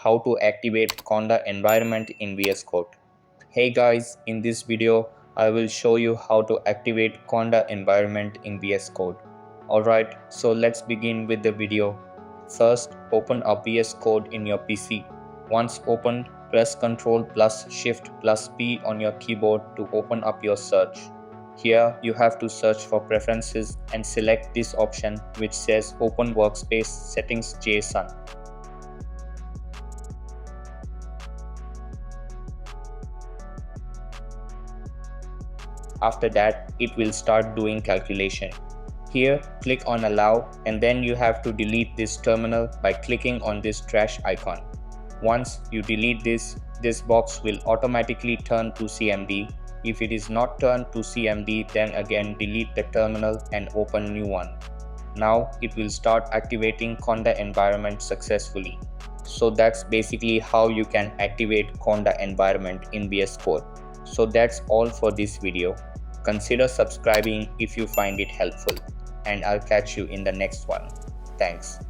how to activate Conda environment in VS Code. Hey guys, in this video, I will show you how to activate Conda environment in VS Code. Alright, so let's begin with the video. First, open up VS Code in your PC. Once opened, press Ctrl plus Shift plus P on your keyboard to open up your search. Here, you have to search for preferences and select this option which says Open Workspace Settings JSON. After that, it will start doing calculation. Here, click on Allow and then you have to delete this terminal by clicking on this trash icon. Once you delete this box will automatically turn to CMD. If it is not turned to CMD, then again delete the terminal and open new one. Now it will start activating Conda environment successfully. So that's basically how you can activate Conda environment in VS Code. So that's all for this video. Consider subscribing if you find it helpful, and I'll catch you in the next one. Thanks.